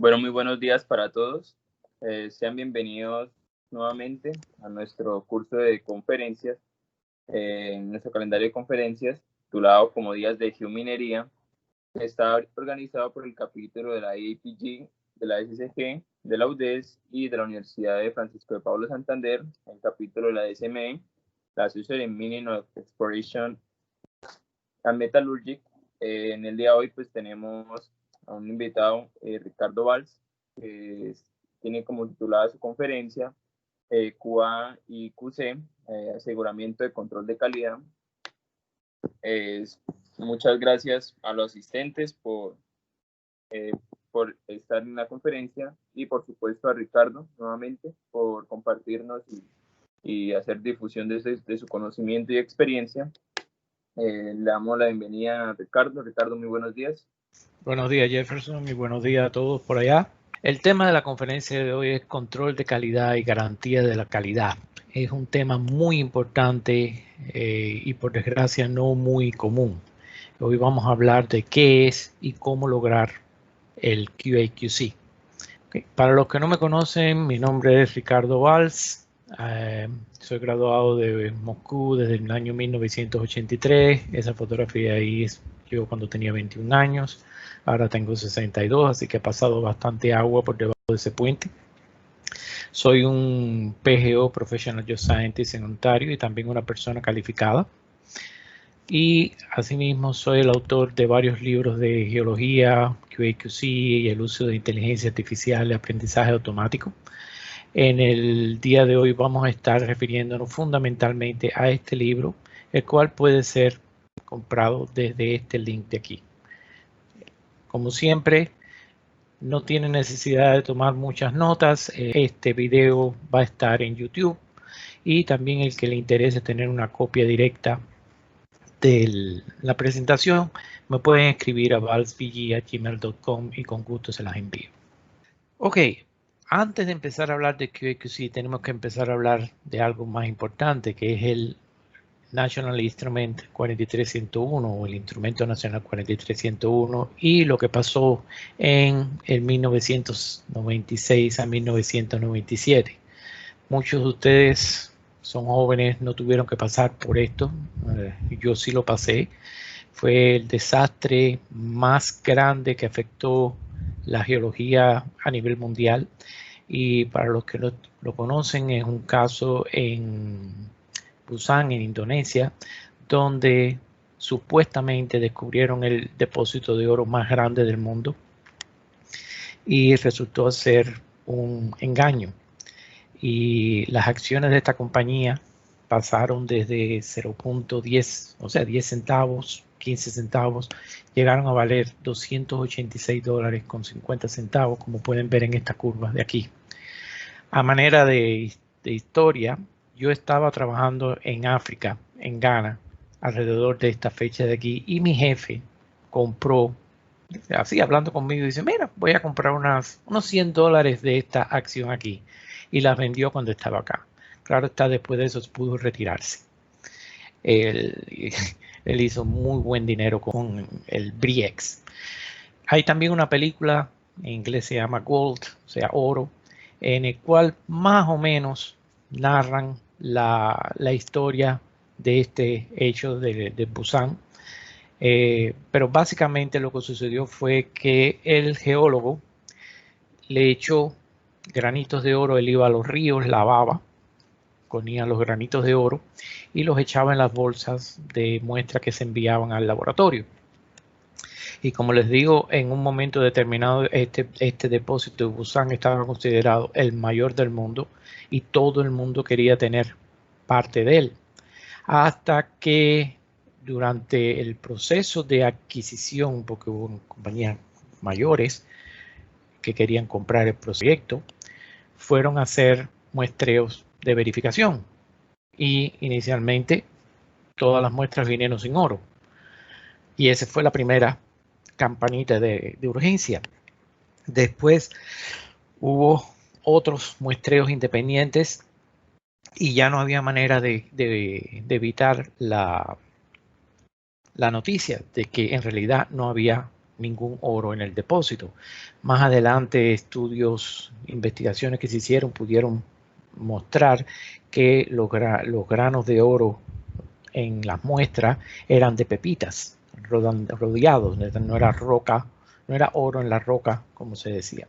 Bueno, muy buenos días para todos. Sean bienvenidos nuevamente a nuestro curso de conferencias, en nuestro calendario de conferencias, titulado como Días de Geominería, que está organizado por el capítulo de la IAPG, de la SCG, de la UDES y de la Universidad de Francisco de Pablo Santander, el capítulo de la SME, la Associated Meaning of Exploration and Metallurgy. En el día de hoy pues tenemos a un invitado, Ricardo Valls, que tiene como titulada su conferencia QA y QC, aseguramiento de control de calidad. Muchas gracias a los asistentes por estar en la conferencia y por supuesto a Ricardo nuevamente por compartirnos y hacer difusión de su conocimiento y experiencia. Le damos la bienvenida a Ricardo. Ricardo, muy buenos días. Buenos días, Jefferson, y buenos días a todos por allá. El tema de la conferencia de hoy es control de calidad y garantía de la calidad. Es un tema muy importante y por desgracia no muy común. Hoy vamos a hablar de qué es y cómo lograr el QA/QC. Okay. Para los que no me conocen, mi nombre es Ricardo Valls. Soy graduado de Moscú desde el año 1983. Esa fotografía ahí es yo cuando tenía 21 años. Ahora tengo 62, así que he pasado bastante agua por debajo de ese puente. Soy un PGO, Professional Geoscientist en Ontario, y también una persona calificada. Y asimismo soy el autor de varios libros de geología, QA/QC y el uso de inteligencia artificial y aprendizaje automático. En el día de hoy vamos a estar refiriéndonos fundamentalmente a este libro, el cual puede ser comprado desde este link de aquí. Como siempre, no tiene necesidad de tomar muchas notas. Este video va a estar en YouTube y también el que le interese tener una copia directa de la presentación, me pueden escribir a valspg@gmail.com y con gusto se las envío. Ok. Antes de empezar a hablar de QA/QC, tenemos que empezar a hablar de algo más importante, que es el National Instrument 43101 o el Instrumento Nacional 43101 y lo que pasó en el 1996 a 1997. Muchos de ustedes son jóvenes, no tuvieron que pasar por esto. Yo sí lo pasé. Fue el desastre más grande que afectó la geología a nivel mundial. Y para los que lo conocen, es un caso en Busan, en Indonesia, donde supuestamente descubrieron el depósito de oro más grande del mundo y resultó ser un engaño. Y las acciones de esta compañía pasaron desde 0.10, o sea, 10 centavos, 15 centavos, llegaron a valer $286.50, como pueden ver en esta curva de aquí. A manera de historia, yo estaba trabajando en África, en Ghana, alrededor de esta fecha de aquí, y mi jefe compró, así hablando conmigo, dice, mira, voy a comprar unos $100 de esta acción aquí, y las vendió cuando estaba acá. Claro está, después de eso pudo retirarse. Él hizo muy buen dinero con el Briex. Hay también una película, en inglés se llama Gold, o sea, oro, en el cual más o menos narran la historia de este hecho de Busan. Pero básicamente lo que sucedió fue que el geólogo le echó granitos de oro, él iba a los ríos, lavaba, ponía los granitos de oro y los echaba en las bolsas de muestra que se enviaban al laboratorio. Y como les digo, en un momento determinado este depósito de Busan estaba considerado el mayor del mundo y todo el mundo quería tener parte de él. Hasta que durante el proceso de adquisición, porque hubo compañías mayores que querían comprar el proyecto, fueron a hacer muestreos de verificación. Y inicialmente todas las muestras vinieron sin oro. Y esa fue la primera campanita de urgencia. Después hubo otros muestreos independientes y ya no había manera de evitar la noticia de que en realidad no había ningún oro en el depósito. Más adelante, estudios, investigaciones que se hicieron pudieron mostrar que los granos de oro en las muestras eran de pepitas, rodeados, no era roca, no era oro en la roca, como se decía.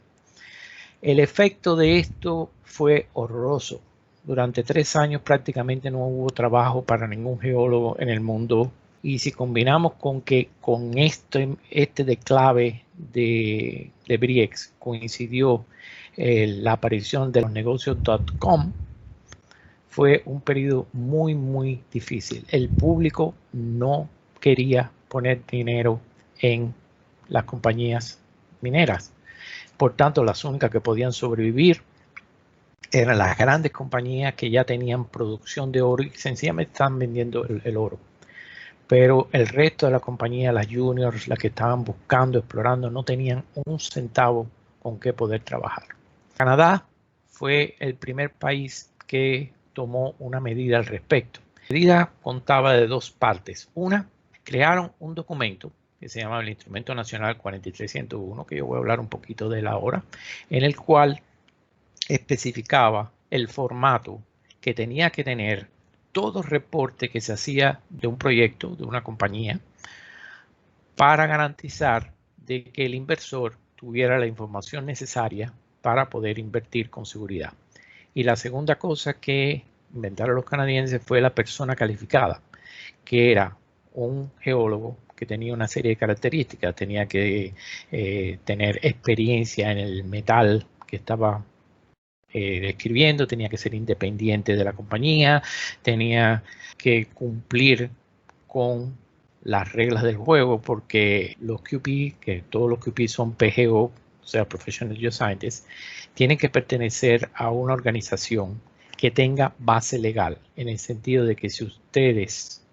El efecto de esto fue horroroso. Durante 3 años prácticamente no hubo trabajo para ningún geólogo en el mundo. Y si combinamos con que con este declave de Bre-X coincidió la aparición de los negocios.com, fue un periodo muy, muy difícil. El público no quería poner dinero en las compañías mineras. Por tanto, las únicas que podían sobrevivir eran las grandes compañías que ya tenían producción de oro y sencillamente estaban vendiendo el oro. Pero el resto de la compañía, las juniors, las que estaban buscando, explorando, no tenían un centavo con que poder trabajar. Canadá fue el primer país que tomó una medida al respecto. La medida contaba de 2 partes. Una, crearon un documento que se llama el Instrumento Nacional 4301, que yo voy a hablar un poquito de él ahora, en el cual especificaba el formato que tenía que tener todo reporte que se hacía de un proyecto, de una compañía, para garantizar de que el inversor tuviera la información necesaria para poder invertir con seguridad. Y la segunda cosa que inventaron los canadienses fue la persona calificada, que era un geólogo que tenía una serie de características. Tenía que tener experiencia en el metal que estaba describiendo, tenía que ser independiente de la compañía, tenía que cumplir con las reglas del juego, porque los QP, que todos los QP son PGO, o sea, Professional Geoscientists, tienen que pertenecer a una organización que tenga base legal, en el sentido de que si ustedes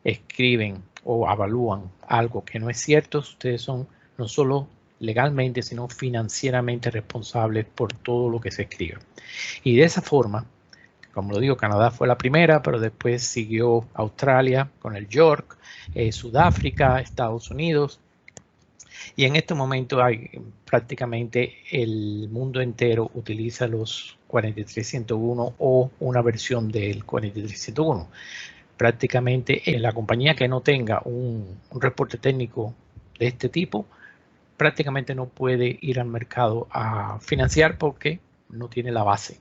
escriben o avalúan algo que no es cierto, ustedes son no solo legalmente, sino financieramente responsables por todo lo que se escribe. Y de esa forma, como lo digo, Canadá fue la primera, pero después siguió Australia con el York, Sudáfrica, Estados Unidos. Y en este momento hay prácticamente el mundo entero utiliza los 43101 o una versión del 43101. Prácticamente la compañía que no tenga un reporte técnico de este tipo, prácticamente no puede ir al mercado a financiar porque no tiene la base.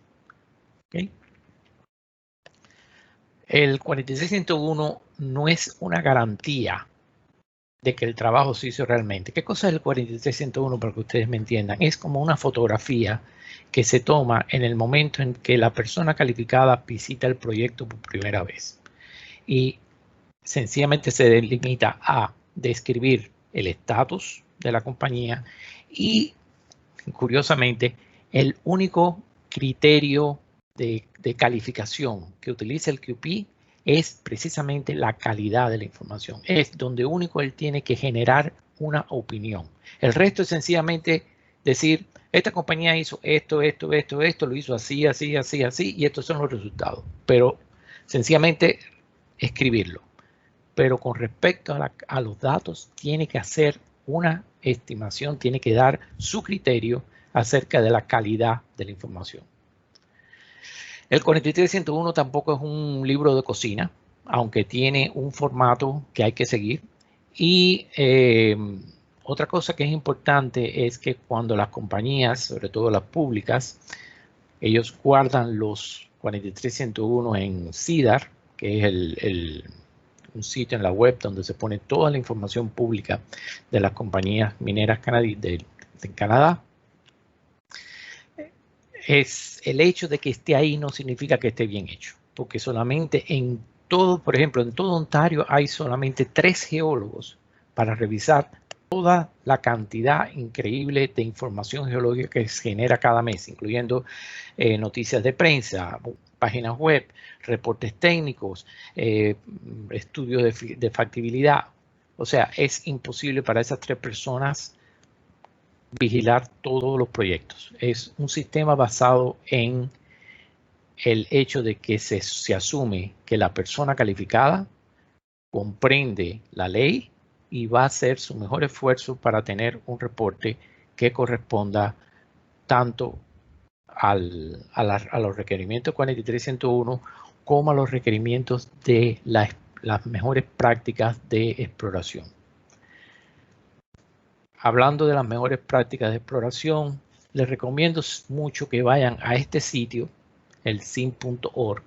¿Okay? El 4601 no es una garantía de que el trabajo se hizo realmente. ¿Qué cosa es el 4301 para que ustedes me entiendan? Es como una fotografía que se toma en el momento en que la persona calificada visita el proyecto por primera vez. Y sencillamente se limita a describir el estatus de la compañía y, curiosamente, el único criterio de calificación que utiliza el QP es precisamente la calidad de la información. Es donde único él tiene que generar una opinión. El resto es sencillamente decir, esta compañía hizo esto, lo hizo así, y estos son los resultados. Pero sencillamente escribirlo. Pero con respecto a los datos, tiene que hacer una estimación, tiene que dar su criterio acerca de la calidad de la información. El 4301 tampoco es un libro de cocina, aunque tiene un formato que hay que seguir. Y otra cosa que es importante es que cuando las compañías, sobre todo las públicas, ellos guardan los 4301 en CIDAR, que es un sitio en la web donde se pone toda la información pública de las compañías mineras de Canadá. Es el hecho de que esté ahí no significa que esté bien hecho, porque solamente en todo, por ejemplo, en todo Ontario hay solamente 3 geólogos para revisar toda la cantidad increíble de información geológica que se genera cada mes, incluyendo noticias de prensa, páginas web, reportes técnicos, estudios de factibilidad. O sea, es imposible para esas 3 personas vigilar todos los proyectos. Es un sistema basado en el hecho de que se asume que la persona calificada comprende la ley y va a hacer su mejor esfuerzo para tener un reporte que corresponda tanto a los requerimientos 43101 como a los requerimientos de las mejores prácticas de exploración. Hablando de las mejores prácticas de exploración, les recomiendo mucho que vayan a este sitio, el sim.org,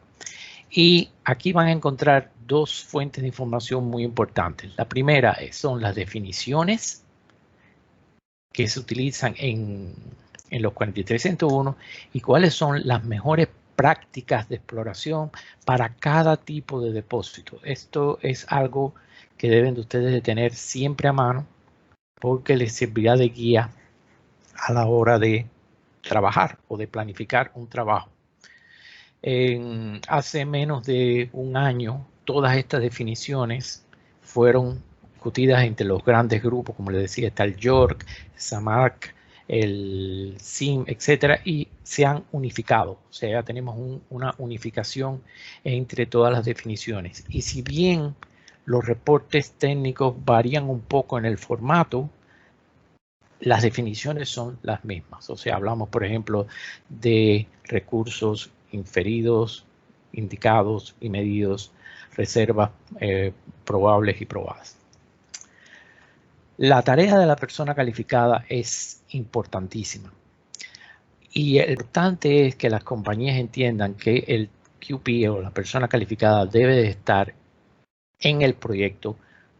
y aquí van a encontrar dos fuentes de información muy importantes. La primera son las definiciones que se utilizan en los 43101 y cuáles son las mejores prácticas de exploración para cada tipo de depósito. Esto es algo que deben de ustedes de tener siempre a mano porque les servirá de guía a la hora de trabajar o de planificar un trabajo. Hace menos de un año, todas estas definiciones fueron discutidas entre los grandes grupos, como les decía, está el York, SAMARC, el SIM, etcétera, y se han unificado. O sea, ya tenemos una unificación entre todas las definiciones. Y si bien los reportes técnicos varían un poco en el formato, las definiciones son las mismas. O sea, hablamos, por ejemplo, de recursos inferidos, indicados y medidos, reservas probables y probadas. La tarea de la persona calificada es importantísima. Y lo importante es que las compañías entiendan que el QP o la persona calificada debe de estar en el proyecto,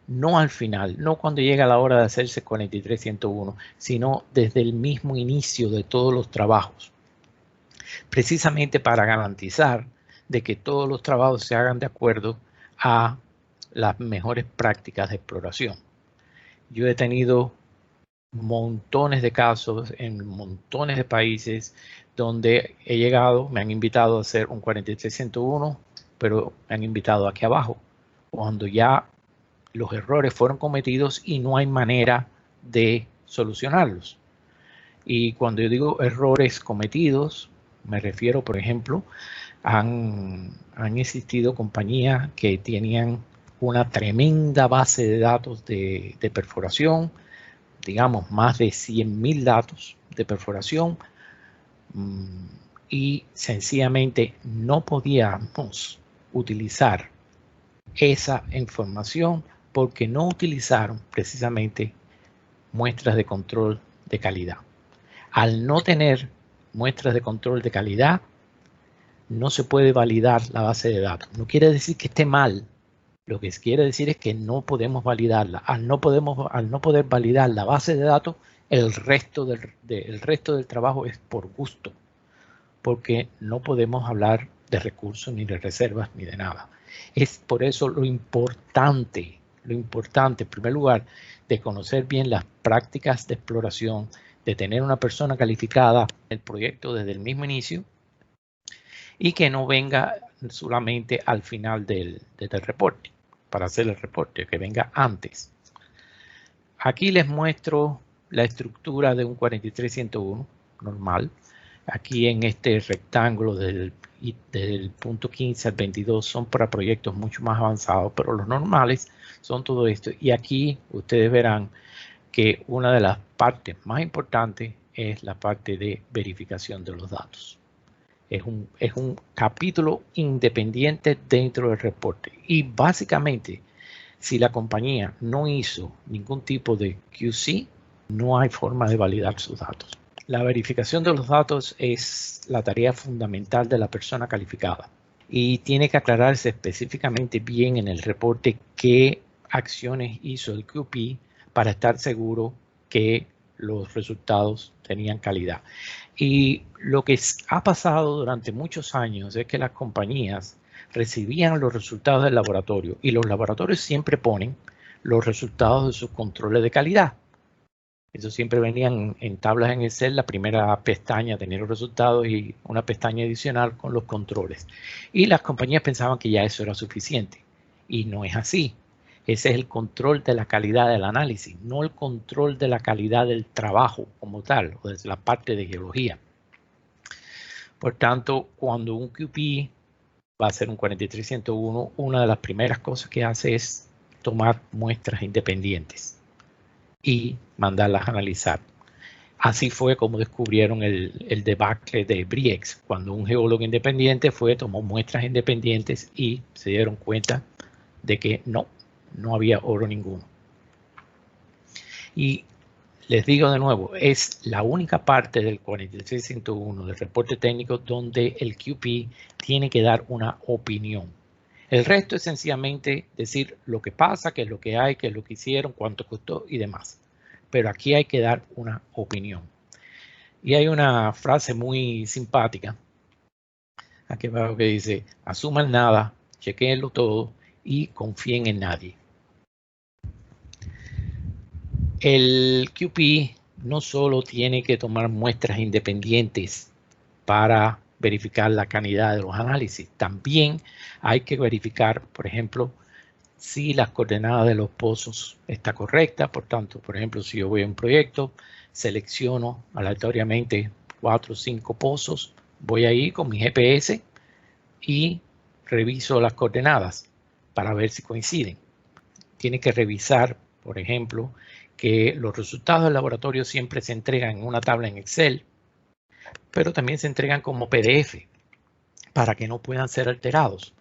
no al final, no cuando llega la hora de hacerse 43101, sino desde el mismo inicio de todos los trabajos, precisamente para garantizar de que todos los trabajos se hagan de acuerdo a las mejores prácticas de exploración. Yo he tenido montones de casos en montones de países donde he llegado, me han invitado a hacer un 43101, pero me han invitado aquí abajo, cuando ya los errores fueron cometidos y no hay manera de solucionarlos. Y cuando yo digo errores cometidos, me refiero, por ejemplo, han existido compañías que tenían una tremenda base de datos de perforación, digamos más de 100.000 datos de perforación, y sencillamente no podíamos utilizar esa información porque no utilizaron precisamente muestras de control de calidad. Al no tener muestras de control de calidad, no se puede validar la base de datos. No quiere decir que esté mal. Lo que quiere decir es que no podemos validarla. Al no poder validar la base de datos, el resto del trabajo es por gusto, porque no podemos hablar de recursos, ni de reservas, ni de nada. Es por eso lo importante, en primer lugar, de conocer bien las prácticas de exploración, de tener una persona calificada en el proyecto desde el mismo inicio y que no venga solamente al final del reporte, para hacer el reporte, que venga antes. Aquí les muestro la estructura de un 43101 normal. Aquí en este rectángulo del punto 15 al 22 son para proyectos mucho más avanzados, pero los normales son todo esto. Y aquí ustedes verán que una de las partes más importantes es la parte de verificación de los datos. Es un capítulo independiente dentro del reporte. Y básicamente, si la compañía no hizo ningún tipo de QC, no hay forma de validar sus datos. La verificación de los datos es la tarea fundamental de la persona calificada y tiene que aclararse específicamente bien en el reporte qué acciones hizo el QP para estar seguro que los resultados tenían calidad. Y lo que ha pasado durante muchos años es que las compañías recibían los resultados del laboratorio y los laboratorios siempre ponen los resultados de sus controles de calidad. Eso siempre venían en tablas en Excel, la primera pestaña tenía los resultados y una pestaña adicional con los controles. Y las compañías pensaban que ya eso era suficiente. Y no es así. Ese es el control de la calidad del análisis, no el control de la calidad del trabajo como tal, o de la parte de geología. Por tanto, cuando un QP va a hacer un 43101, una de las primeras cosas que hace es tomar muestras independientes y mandarlas a analizar. Así fue como descubrieron el debacle de Briex, cuando un geólogo independiente tomó muestras independientes y se dieron cuenta de que no había oro ninguno. Y les digo de nuevo, es la única parte del 46.101 del reporte técnico donde el QP tiene que dar una opinión. El resto es sencillamente decir lo que pasa, qué es lo que hay, qué es lo que hicieron, cuánto costó y demás. Pero aquí hay que dar una opinión. Y hay una frase muy simpática aquí abajo que dice: asuman nada, chequeenlo todo y confíen en nadie. El QP no solo tiene que tomar muestras independientes para verificar la calidad de los análisis, también hay que verificar, por ejemplo, si las coordenadas de los pozos está correcta. Por tanto, por ejemplo, si yo voy a un proyecto, selecciono aleatoriamente 4 o 5 pozos, voy ahí con mi GPS y reviso las coordenadas para ver si coinciden. Tiene que revisar, por ejemplo, que los resultados del laboratorio siempre se entregan en una tabla en Excel, pero también se entregan como PDF para que no puedan ser alterados.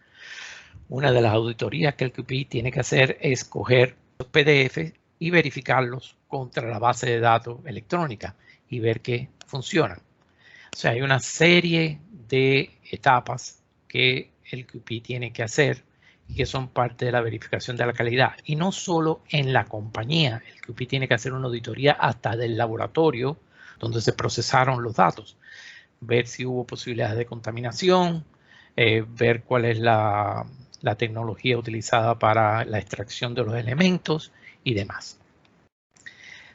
Una de las auditorías que el QP tiene que hacer es coger los PDF y verificarlos contra la base de datos electrónica y ver que funcionan. O sea, hay una serie de etapas que el QP tiene que hacer y que son parte de la verificación de la calidad. Y no solo en la compañía, el QP tiene que hacer una auditoría hasta del laboratorio donde se procesaron los datos. Ver si hubo posibilidades de contaminación, ver cuál es la tecnología utilizada para la extracción de los elementos y demás.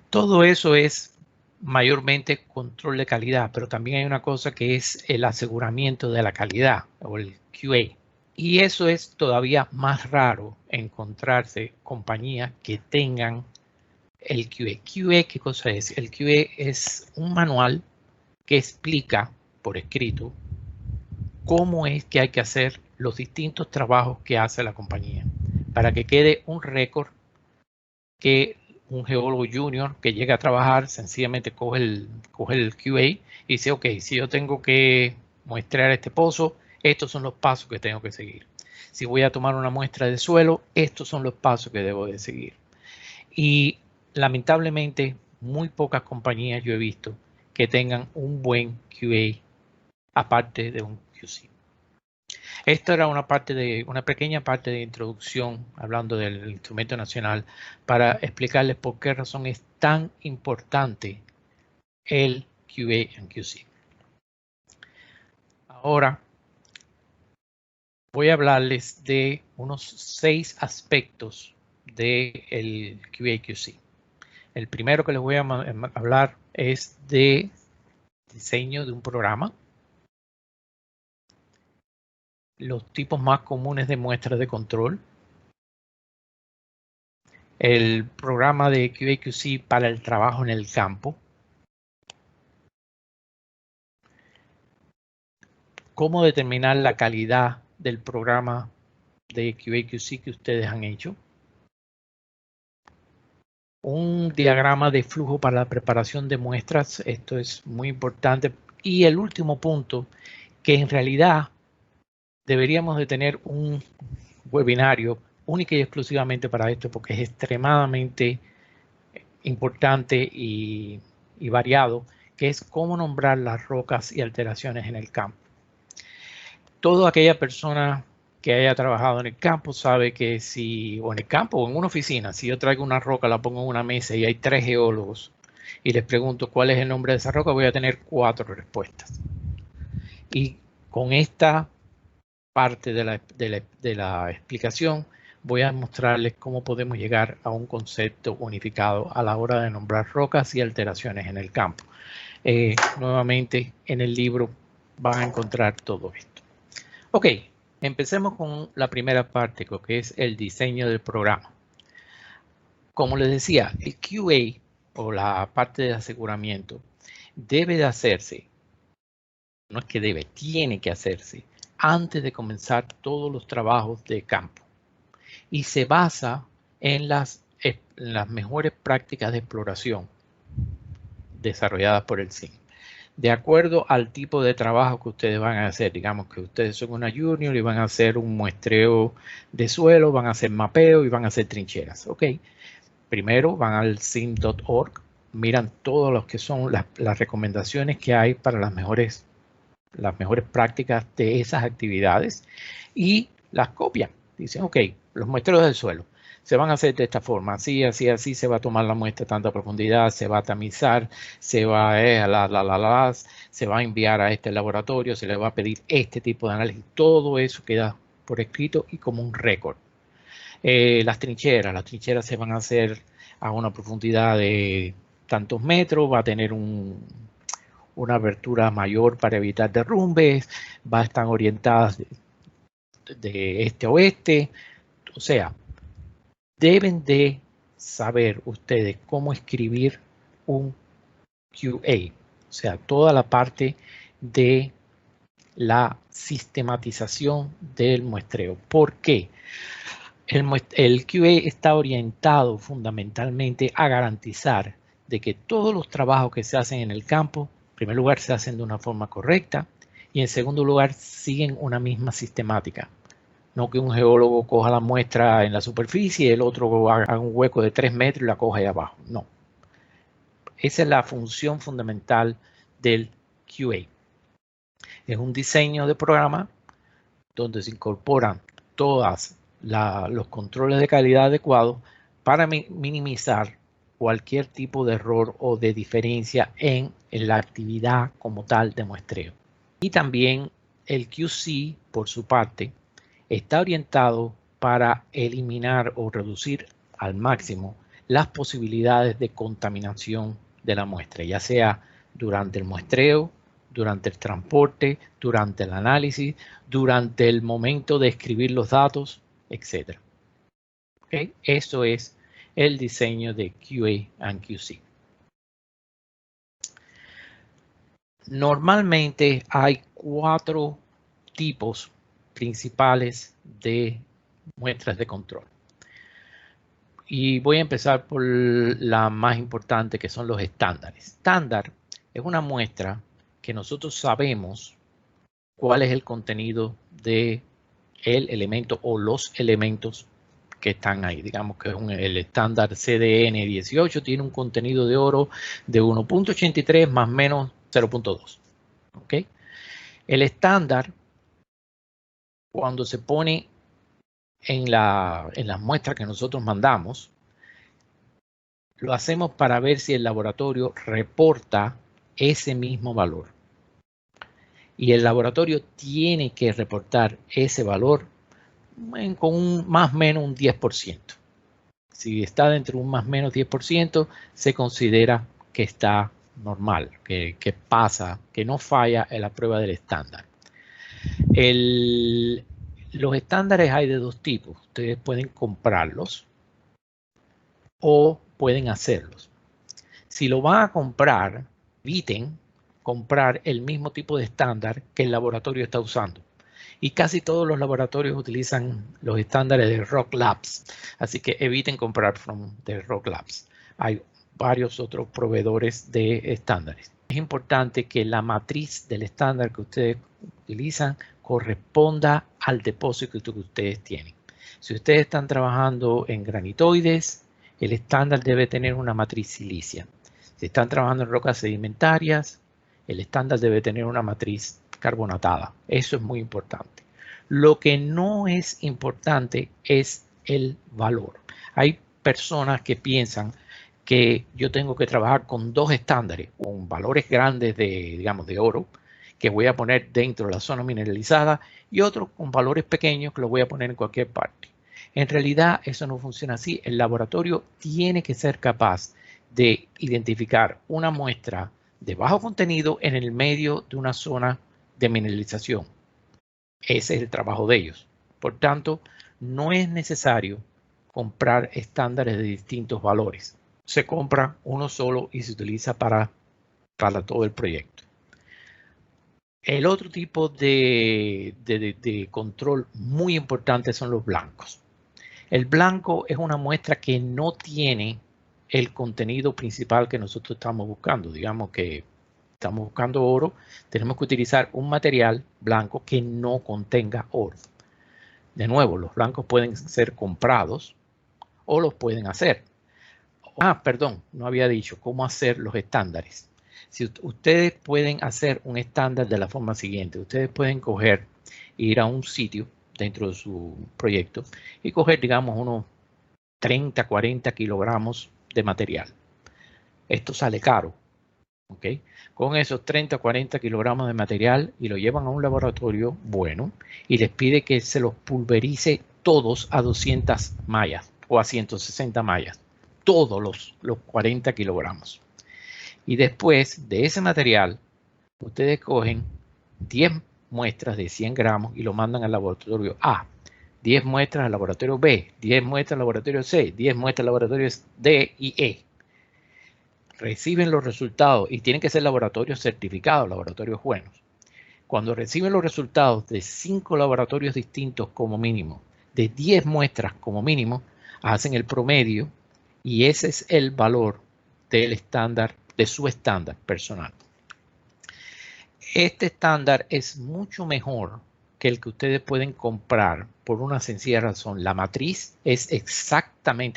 Todo eso es mayormente control de calidad, pero también hay una cosa que es el aseguramiento de la calidad o el QA. Y eso es todavía más raro encontrarse compañías que tengan el QA. QA, ¿qué cosa es? El QA es un manual que explica por escrito cómo es que hay que hacer los distintos trabajos que hace la compañía para que quede un récord que un geólogo junior que llega a trabajar sencillamente coge el QA y dice: ok, si yo tengo que muestrear este pozo, estos son los pasos que tengo que seguir. Si voy a tomar una muestra de suelo, estos son los pasos que debo de seguir. Y lamentablemente muy pocas compañías yo he visto que tengan un buen QA aparte de un QC. Esta era una pequeña parte de introducción hablando del instrumento nacional para explicarles por qué razón es tan importante el QA and QC. Ahora voy a hablarles de unos 6 aspectos del QA QC. El primero que les voy a hablar es de diseño de un programa, los tipos más comunes de muestras de control, el programa de QA/QC para el trabajo en el campo, cómo determinar la calidad del programa de QA/QC que ustedes han hecho, un diagrama de flujo para la preparación de muestras, esto es muy importante, y el último punto, que en realidad deberíamos de tener un webinario única y exclusivamente para esto, porque es extremadamente importante y variado, que es cómo nombrar las rocas y alteraciones en el campo. Toda aquella persona que haya trabajado en el campo sabe que o en el campo o en una oficina, si yo traigo una roca, la pongo en una mesa y hay 3 geólogos y les pregunto cuál es el nombre de esa roca, voy a tener 4 respuestas. Y con esta parte de la explicación voy a mostrarles cómo podemos llegar a un concepto unificado a la hora de nombrar rocas y alteraciones en el campo. Nuevamente en el libro van a encontrar todo esto. Ok, empecemos con la primera parte, que es el diseño del programa. Como les decía, el QA o la parte de aseguramiento debe de hacerse, no es que debe, tiene que hacerse antes de comenzar todos los trabajos de campo. Y se basa en las mejores prácticas de exploración desarrolladas por el CIN. De acuerdo al tipo de trabajo que ustedes van a hacer, digamos que ustedes son una junior y van a hacer un muestreo de suelo, van a hacer mapeo y van a hacer trincheras. Ok, primero van al sim.org, miran todos los que son las recomendaciones que hay para las mejores prácticas de esas actividades y las copian. Dicen, ok, los muestreos del suelo se van a hacer de esta forma, así, así, así, se va a tomar la muestra a tanta profundidad, se va a tamizar, se va se va a enviar a este laboratorio, se le va a pedir este tipo de análisis. Todo eso queda por escrito y como un récord. Las trincheras se van a hacer a una profundidad de tantos metros, va a tener una abertura mayor para evitar derrumbes, va a estar orientadas de este a oeste, o sea, deben de saber ustedes cómo escribir un QA, o sea, toda la parte de la sistematización del muestreo. ¿Por qué? El QA está orientado fundamentalmente a garantizar de que todos los trabajos que se hacen en el campo, en primer lugar, se hacen de una forma correcta y en segundo lugar, siguen una misma sistemática. No que un geólogo coja la muestra en la superficie y el otro haga un hueco de 3 metros y la coja ahí abajo. No. Esa es la función fundamental del QA. Es un diseño de programa donde se incorporan todos los controles de calidad adecuados para minimizar cualquier tipo de error o de diferencia en la actividad como tal de muestreo. Y también el QC, por su parte, está orientado para eliminar o reducir al máximo las posibilidades de contaminación de la muestra, ya sea durante el muestreo, durante el transporte, durante el análisis, durante el momento de escribir los datos, etc. ¿Okay? Eso es el diseño de QA and QC. Normalmente hay 4 tipos principales de muestras de control. Y voy a empezar por la más importante, que son los estándares. Estándar es una muestra que nosotros sabemos cuál es el contenido del elemento o los elementos que están ahí. Digamos que el estándar CDN 18 tiene un contenido de oro de 1.83 más menos 0.2. ¿Okay? El estándar, cuando se pone en las muestras que nosotros mandamos, lo hacemos para ver si el laboratorio reporta ese mismo valor. Y el laboratorio tiene que reportar ese valor con un más o menos un 10%. Si está dentro de un más o menos 10%, se considera que está normal, que pasa, que no falla en la prueba del estándar. Los estándares hay de 2 tipos. Ustedes pueden comprarlos o pueden hacerlos. Si lo van a comprar, eviten comprar el mismo tipo de estándar que el laboratorio está usando. Y casi todos los laboratorios utilizan los estándares de Rock Labs. Así que eviten comprar de Rock Labs. Hay varios otros proveedores de estándares. Es importante que la matriz del estándar que ustedes utilizan corresponda al depósito que ustedes tienen. Si ustedes están trabajando en granitoides, el estándar debe tener una matriz silicia. Si están trabajando en rocas sedimentarias, el estándar debe tener una matriz carbonatada. Eso es muy importante. Lo que no es importante es el valor. Hay personas que piensan que yo tengo que trabajar con 2 estándares, con valores grandes de oro, que voy a poner dentro de la zona mineralizada, y otros con valores pequeños que los voy a poner en cualquier parte. En realidad eso no funciona así. El laboratorio tiene que ser capaz de identificar una muestra de bajo contenido en el medio de una zona de mineralización. Ese es el trabajo de ellos. Por tanto, no es necesario comprar estándares de distintos valores. Se compra uno solo y se utiliza para todo el proyecto. El otro tipo de control muy importante son los blancos. El blanco es una muestra que no tiene el contenido principal que nosotros estamos buscando. Digamos que estamos buscando oro, tenemos que utilizar un material blanco que no contenga oro. De nuevo, los blancos pueden ser comprados o los pueden hacer. Perdón, no había dicho cómo hacer los estándares. Si ustedes pueden hacer un estándar de la forma siguiente, ustedes pueden ir a un sitio dentro de su proyecto y coger, digamos, unos 30, 40 kilogramos de material. Esto sale caro, ¿ok? Con esos 30, 40 kilogramos de material y lo llevan a un laboratorio bueno y les pide que se los pulverice todos a 200 mallas o a 160 mallas, todos los 40 kilogramos. Y después de ese material, ustedes cogen 10 muestras de 100 gramos y lo mandan al laboratorio A, 10 muestras al laboratorio B, 10 muestras al laboratorio C, 10 muestras al laboratorio D y E. Reciben los resultados y tienen que ser laboratorios certificados, laboratorios buenos. Cuando reciben los resultados de 5 laboratorios distintos como mínimo, de 10 muestras como mínimo, hacen el promedio y ese es el valor del estándar, de su estándar personal. Este estándar es mucho mejor que el que ustedes pueden comprar por una sencilla razón. La matriz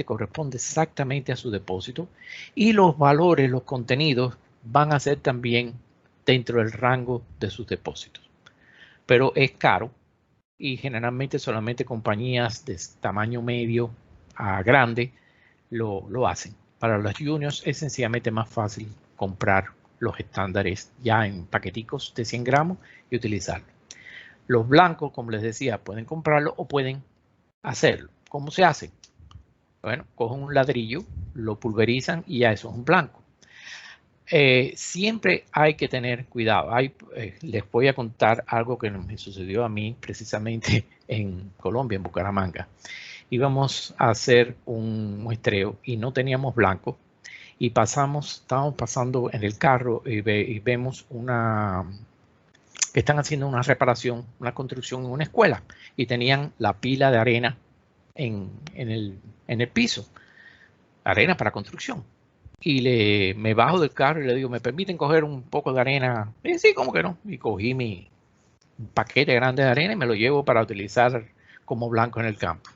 corresponde exactamente a su depósito y los valores, los contenidos van a ser también dentro del rango de sus depósitos. Pero es caro y generalmente solamente compañías de tamaño medio a grande lo hacen. Para los juniors es sencillamente más fácil comprar los estándares ya en paqueticos de 100 gramos y utilizarlo. Los blancos, como les decía, pueden comprarlo o pueden hacerlo. ¿Cómo se hace? Bueno, cogen un ladrillo, lo pulverizan y ya eso es un blanco. Siempre hay que tener cuidado. Les voy a contar algo que me sucedió a mí precisamente en Colombia, en Bucaramanga. Íbamos a hacer un muestreo y no teníamos blanco y estábamos pasando en el carro y vemos que están haciendo una reparación, una construcción en una escuela y tenían la pila de arena en el piso, arena para construcción. Y me bajo del carro y le digo, ¿me permiten coger un poco de arena? Y sí, ¿cómo que no? Y cogí mi paquete grande de arena y me lo llevo para utilizar como blanco en el campo.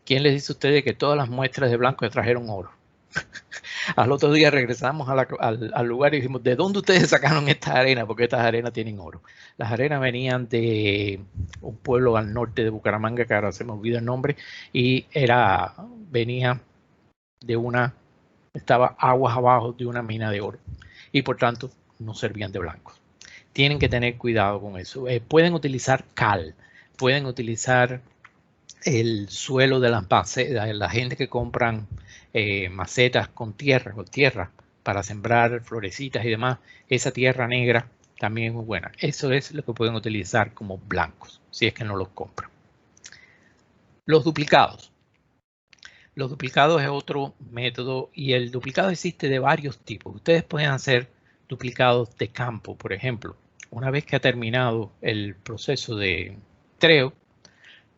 ¿Quién les dice a ustedes que todas las muestras de blanco trajeron oro? Al otro día regresamos al lugar y dijimos, ¿de dónde ustedes sacaron esta arena? Porque estas arenas tienen oro. Las arenas venían de un pueblo al norte de Bucaramanga, que ahora se me olvida el nombre, y venía de estaba aguas abajo de una mina de oro. Y por tanto, no servían de blancos. Tienen que tener cuidado con eso. Pueden utilizar cal, pueden utilizar el suelo de las macetas, la gente que compran macetas con tierra para sembrar florecitas y demás, esa tierra negra también es muy buena. Eso es lo que pueden utilizar como blancos, si es que no los compran. Los duplicados. Los duplicados es otro método y el duplicado existe de varios tipos. Ustedes pueden hacer duplicados de campo, por ejemplo. Una vez que ha terminado el proceso de muestreo,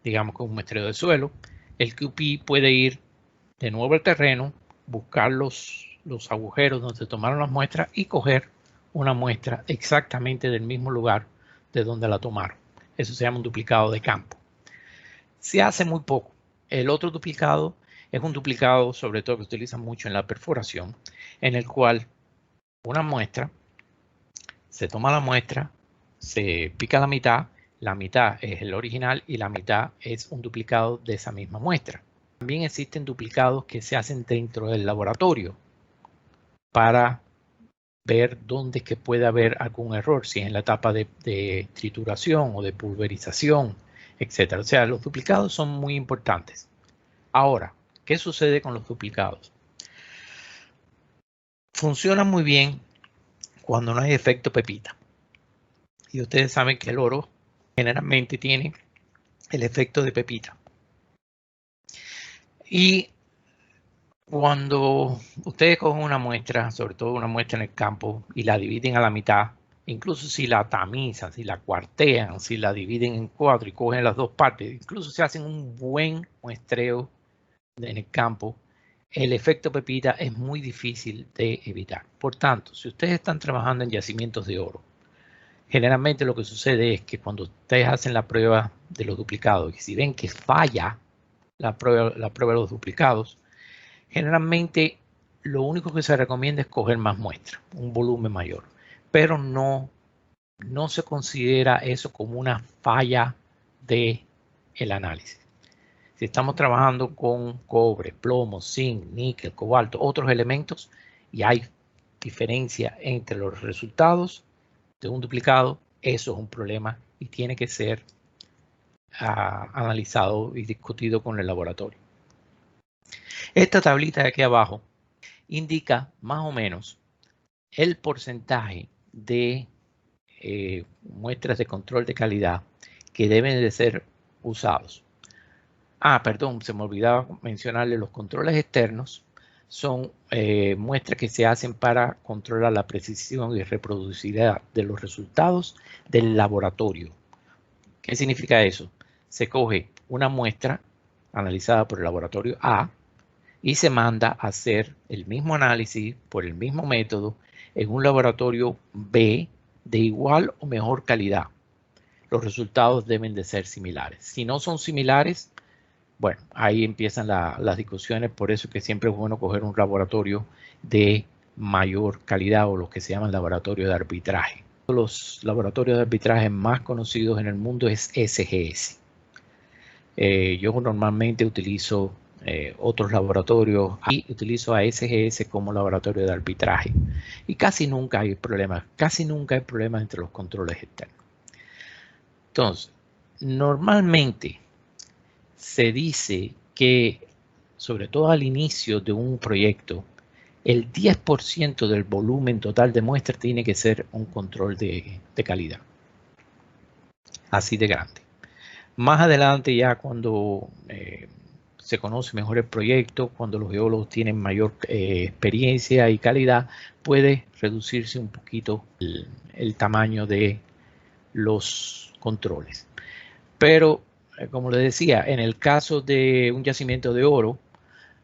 digamos con un muestreo de suelo, el QP puede ir de nuevo al terreno, buscar los agujeros donde se tomaron las muestras y coger una muestra exactamente del mismo lugar de donde la tomaron. Eso se llama un duplicado de campo. Se hace muy poco. El otro duplicado es un duplicado, sobre todo que se utiliza mucho en la perforación, en el cual una muestra, se toma la muestra, se pica la mitad es el original y la mitad es un duplicado de esa misma muestra. También existen duplicados que se hacen dentro del laboratorio para ver dónde es que puede haber algún error, si es en la etapa de trituración o de pulverización, etc. O sea, los duplicados son muy importantes. Ahora, ¿qué sucede con los duplicados? Funcionan muy bien cuando no hay efecto pepita. Y ustedes saben que el oro generalmente tiene el efecto de pepita. Y cuando ustedes cogen una muestra, sobre todo una muestra en el campo, y la dividen a la mitad, incluso si la tamizan, si la cuartean, si la dividen en 4 y cogen las dos partes, incluso si hacen un buen muestreo en el campo, el efecto pepita es muy difícil de evitar. Por tanto, si ustedes están trabajando en yacimientos de oro, generalmente lo que sucede es que cuando ustedes hacen la prueba de los duplicados y si ven que falla la prueba de los duplicados, generalmente lo único que se recomienda es coger más muestras, un volumen mayor, pero no se considera eso como una falla del análisis. Si estamos trabajando con cobre, plomo, zinc, níquel, cobalto, otros elementos, y hay diferencia entre los resultados de un duplicado, eso es un problema y tiene que ser analizado y discutido con el laboratorio. Esta tablita de aquí abajo indica más o menos el porcentaje de muestras de control de calidad que deben de ser usados. Perdón, se me olvidaba mencionarle los controles externos. Son muestras que se hacen para controlar la precisión y reproducibilidad de los resultados del laboratorio. ¿Qué significa eso? Se coge una muestra analizada por el laboratorio A y se manda a hacer el mismo análisis por el mismo método en un laboratorio B de igual o mejor calidad. Los resultados deben de ser similares. Si no son similares, bueno, ahí empiezan las discusiones, por eso es que siempre es bueno coger un laboratorio de mayor calidad o lo que se llaman laboratorios de arbitraje. Uno de los laboratorios de arbitraje más conocidos en el mundo es SGS. Yo normalmente utilizo otros laboratorios y utilizo a SGS como laboratorio de arbitraje. Y casi nunca hay problemas entre los controles externos. Entonces, normalmente se dice que, sobre todo al inicio de un proyecto, el 10% del volumen total de muestras tiene que ser un control de calidad. Así de grande. Más adelante, ya cuando se conoce mejor el proyecto, cuando los geólogos tienen mayor experiencia y calidad, puede reducirse un poquito el tamaño de los controles. Pero, como les decía, en el caso de un yacimiento de oro,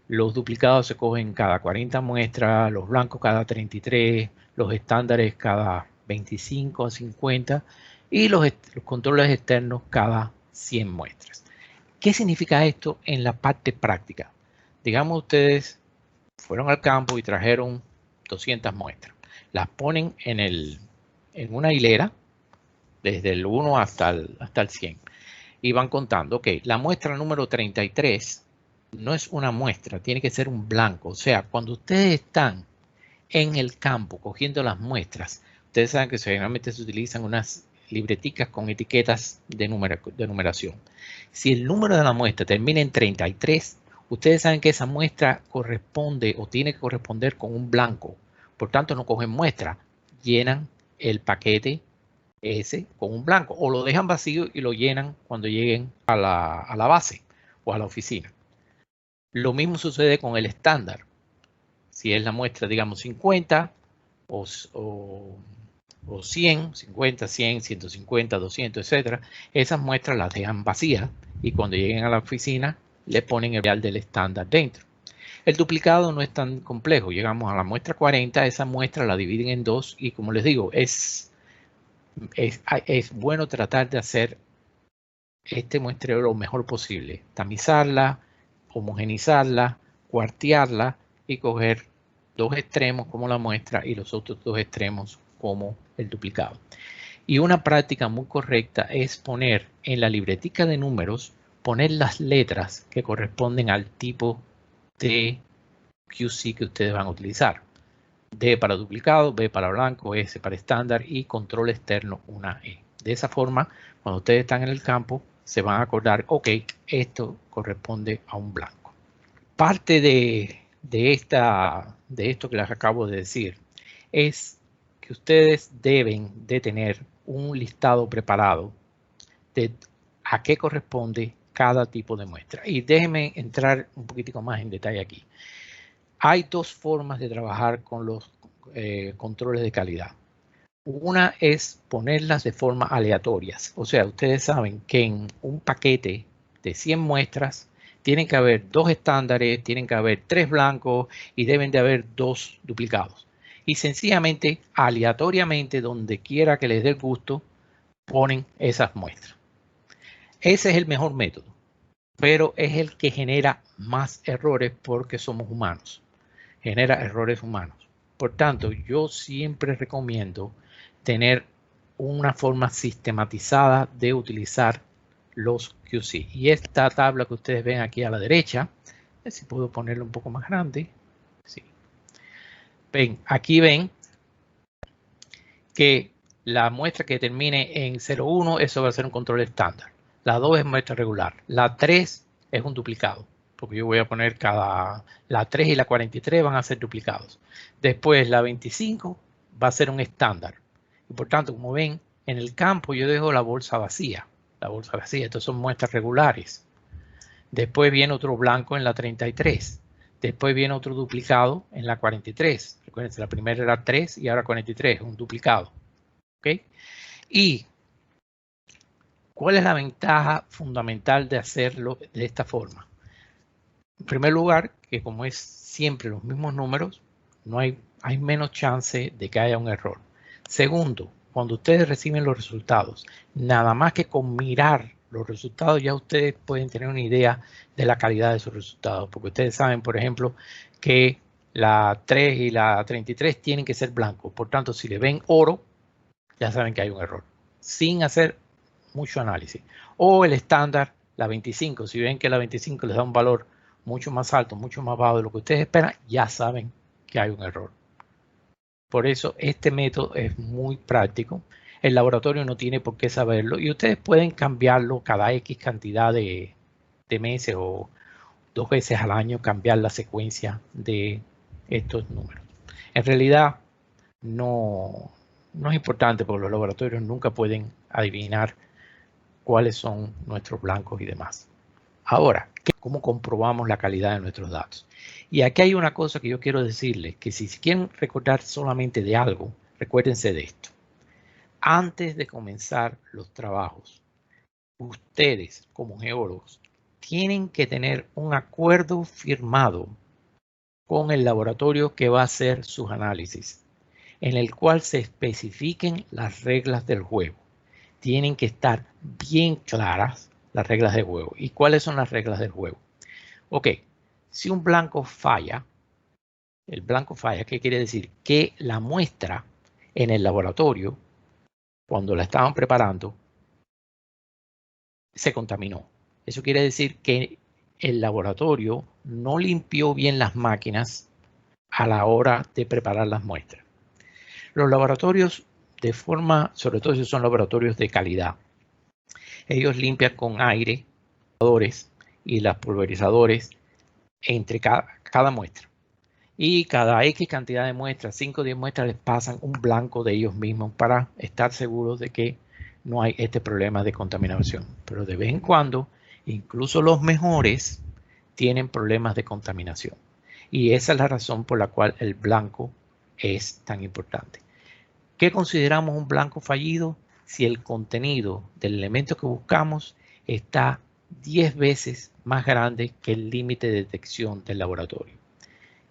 los duplicados se cogen cada 40 muestras, los blancos cada 33, los estándares cada 25 a 50 y los controles externos cada 100 muestras. ¿Qué significa esto en la parte práctica? Digamos, ustedes fueron al campo y trajeron 200 muestras. Las ponen en una hilera desde el 1 hasta el 100. Y van contando, ok, la muestra número 33 no es una muestra, tiene que ser un blanco. O sea, cuando ustedes están en el campo cogiendo las muestras, ustedes saben que generalmente se utilizan unas libreticas con etiquetas de numeración. Si el número de la muestra termina en 33, ustedes saben que esa muestra corresponde o tiene que corresponder con un blanco. Por tanto, no cogen muestra, llenan el paquete ese con un blanco o lo dejan vacío y lo llenan cuando lleguen a la base o a la oficina. Lo mismo sucede con el estándar. Si es la muestra, digamos, 50 o 100, 50, 100, 150, 200, etc. Esas muestras las dejan vacías y cuando lleguen a la oficina le ponen el real del estándar dentro. El duplicado no es tan complejo. Llegamos a la muestra 40, esa muestra la dividen en dos y, como les digo, es bueno tratar de hacer este muestreo lo mejor posible. Tamizarla, homogenizarla, cuartearla y coger dos extremos como la muestra y los otros dos extremos como el duplicado. Y una práctica muy correcta es poner en la libretica de números, poner las letras que corresponden al tipo de QC que ustedes van a utilizar. D para duplicado, B para blanco, S para estándar y control externo una E. De esa forma, cuando ustedes están en el campo, se van a acordar, ok, esto corresponde a un blanco. Parte de esto que les acabo de decir es que ustedes deben de tener un listado preparado de a qué corresponde cada tipo de muestra. Y déjenme entrar un poquitico más en detalle aquí. Hay dos formas de trabajar con los controles de calidad. Una es ponerlas de forma aleatoria. O sea, ustedes saben que en un paquete de 100 muestras tienen que haber 2 estándares, tienen que haber 3 blancos y deben de haber 2 duplicados. Y sencillamente, aleatoriamente, donde quiera que les dé el gusto, ponen esas muestras. Ese es el mejor método, pero es el que genera más errores porque somos humanos. Genera errores humanos. Por tanto, yo siempre recomiendo tener una forma sistematizada de utilizar los QC. Y esta tabla que ustedes ven aquí a la derecha, a ver si puedo ponerlo un poco más grande. Sí. Ven, aquí ven que la muestra que termine en 0,1, eso va a ser un control estándar. La 2 es muestra regular. La 3 es un duplicado, porque yo voy a poner la 3 y la 43 van a ser duplicados. Después la 25 va a ser un estándar. Y por tanto, como ven, en el campo yo dejo la bolsa vacía. La bolsa vacía, estas son muestras regulares. Después viene otro blanco en la 33. Después viene otro duplicado en la 43. Recuerden, la primera era 3 y ahora 43, un duplicado. ¿Ok? Y ¿cuál es la ventaja fundamental de hacerlo de esta forma? En primer lugar, que como es siempre los mismos números, hay menos chance de que haya un error. Segundo, cuando ustedes reciben los resultados, nada más que con mirar los resultados ya ustedes pueden tener una idea de la calidad de sus resultados, porque ustedes saben, por ejemplo, que la 3 y la 33 tienen que ser blancos. Por tanto, si le ven oro, ya saben que hay un error, sin hacer mucho análisis. O el estándar, la 25, si ven que la 25 les da un valor mucho más alto, mucho más bajo de lo que ustedes esperan, ya saben que hay un error. Por eso este método es muy práctico. El laboratorio no tiene por qué saberlo y ustedes pueden cambiarlo cada X cantidad de meses o 2 veces al año, cambiar la secuencia de estos números. En realidad no es importante porque los laboratorios nunca pueden adivinar cuáles son nuestros blancos y demás. Ahora, ¿cómo comprobamos la calidad de nuestros datos? Y aquí hay una cosa que yo quiero decirles, que si quieren recordar solamente de algo, recuérdense de esto. Antes de comenzar los trabajos, ustedes como geólogos tienen que tener un acuerdo firmado con el laboratorio que va a hacer sus análisis, en el cual se especifiquen las reglas del juego. Tienen que estar bien claras las reglas del juego. ¿Y cuáles son las reglas del juego? Ok, si un blanco falla, el blanco falla, ¿qué quiere decir? Que la muestra en el laboratorio, cuando la estaban preparando, se contaminó. Eso quiere decir que el laboratorio no limpió bien las máquinas a la hora de preparar las muestras. Los laboratorios de forma, sobre todo si son laboratorios de calidad, ellos limpian con aire y los pulverizadores entre cada muestra. Y cada X cantidad de muestras, 5 o 10 muestras, les pasan un blanco de ellos mismos para estar seguros de que no hay este problema de contaminación. Pero de vez en cuando, incluso los mejores tienen problemas de contaminación. Y esa es la razón por la cual el blanco es tan importante. ¿Qué consideramos un blanco fallido? Si el contenido del elemento que buscamos está 10 veces más grande que el límite de detección del laboratorio.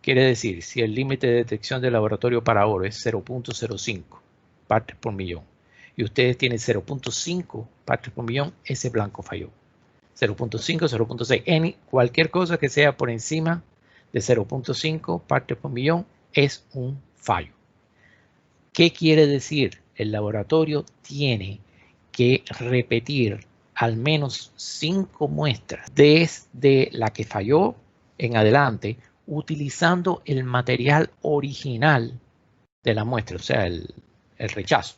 Quiere decir, si el límite de detección del laboratorio para oro es 0.05 partes por millón y ustedes tienen 0.5 partes por millón, ese blanco falló. 0.5, 0.6, en cualquier cosa que sea por encima de 0.5 partes por millón es un fallo. ¿Qué quiere decir? El laboratorio tiene que repetir al menos 5 muestras desde la que falló en adelante, utilizando el material original de la muestra, o sea, el rechazo.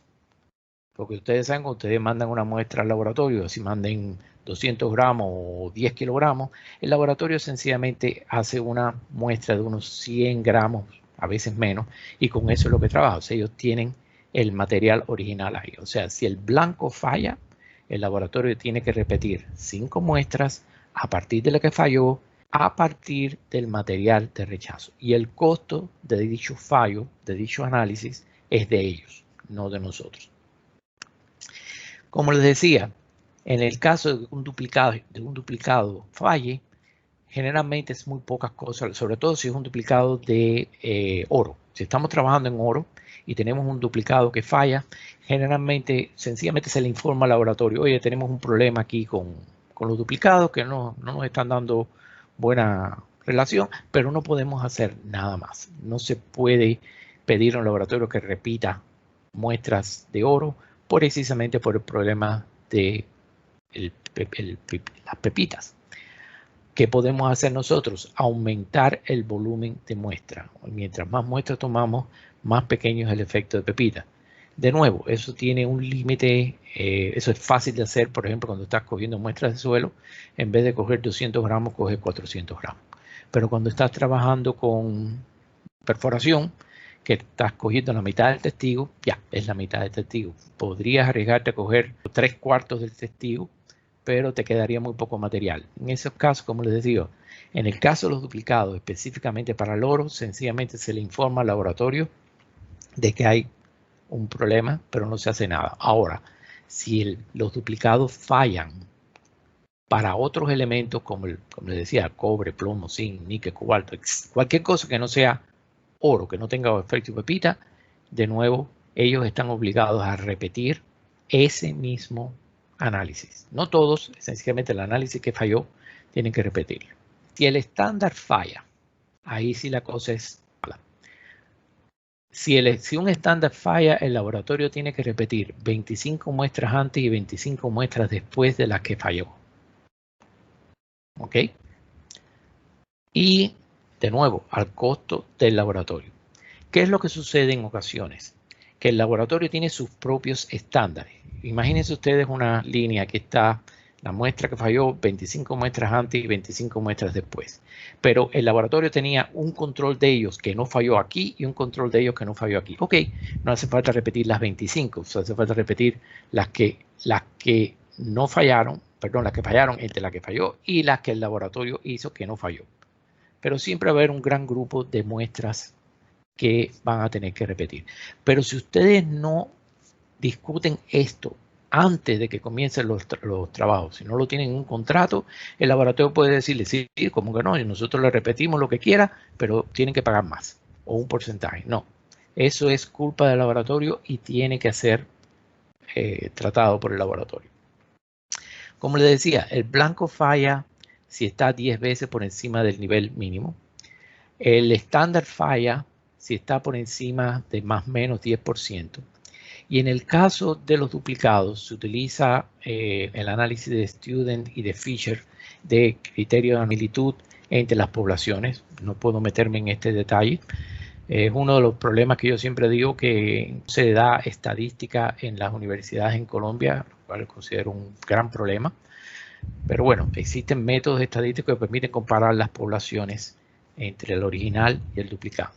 Porque ustedes saben, cuando ustedes mandan una muestra al laboratorio, si manden 200 gramos o 10 kilogramos, el laboratorio sencillamente hace una muestra de unos 100 gramos, a veces menos, y con eso es lo que trabaja. O sea, ellos tienen el material original ahí. O sea, si el blanco falla, el laboratorio tiene que repetir 5 muestras a partir de la que falló, a partir del material de rechazo. Y el costo de dicho fallo, de dicho análisis, es de ellos. no de nosotros. Como les decía, en el caso de que un duplicado falle, generalmente es muy pocas cosas, sobre todo si es un duplicado de oro. Si estamos trabajando en oro y tenemos un duplicado que falla, generalmente, sencillamente se le informa al laboratorio, oye, tenemos un problema aquí con los duplicados que no nos están dando buena relación, pero no podemos hacer nada más. No se puede pedir a un laboratorio que repita muestras de oro precisamente por el problema de las pepitas. ¿Qué podemos hacer nosotros? Aumentar el volumen de muestra. Mientras más muestras tomamos, más pequeño es el efecto de pepita. De nuevo, eso tiene un límite, eso es fácil de hacer, por ejemplo, cuando estás cogiendo muestras de suelo, en vez de coger 200 gramos, coges 400 gramos. Pero cuando estás trabajando con perforación, que estás cogiendo la mitad del testigo, ya, es la mitad del testigo. Podrías arriesgarte a coger 3/4 del testigo, pero te quedaría muy poco material. En esos casos, como les digo, en el caso de los duplicados, específicamente para el oro, sencillamente se le informa al laboratorio de que hay un problema, pero no se hace nada. Ahora, si los duplicados fallan para otros elementos, como les decía, cobre, plomo, zinc, níquel, cobalto, cualquier cosa que no sea oro, que no tenga efecto pepita, de nuevo, ellos están obligados a repetir ese mismo análisis. No todos, sencillamente el análisis que falló, tienen que repetirlo. Si el estándar falla, ahí sí la cosa es mala. Si un estándar falla, el laboratorio tiene que repetir 25 muestras antes y 25 muestras después de las que falló. ¿Ok? Y, de nuevo, al costo del laboratorio. ¿Qué es lo que sucede en ocasiones? Que el laboratorio tiene sus propios estándares. Imagínense ustedes una línea que está la muestra que falló, 25 muestras antes y 25 muestras después. Pero el laboratorio tenía un control de ellos que no falló aquí y un control de ellos que no falló aquí. Ok, no hace falta repetir las 25, hace falta repetir las que no fallaron, perdón, las que fallaron entre las que falló y las que el laboratorio hizo que no falló. Pero siempre va a haber un gran grupo de muestras que van a tener que repetir. Pero si ustedes no discuten esto antes de que comiencen los trabajos, si no lo tienen en un contrato, el laboratorio puede decirle, sí, como que no, y nosotros le repetimos lo que quiera, pero tienen que pagar más, o un porcentaje. No, eso es culpa del laboratorio y tiene que ser tratado por el laboratorio. Como les decía, el blanco falla si está 10 veces por encima del nivel mínimo. El estándar falla si está por encima de más o menos 10%. Y en el caso de los duplicados, se utiliza el análisis de Student y de Fisher de criterio de amplitud entre las poblaciones. No puedo meterme en este detalle. Es uno de los problemas que yo siempre digo que se da estadística en las universidades en Colombia, lo cual considero un gran problema. Pero bueno, existen métodos estadísticos que permiten comparar las poblaciones entre el original y el duplicado.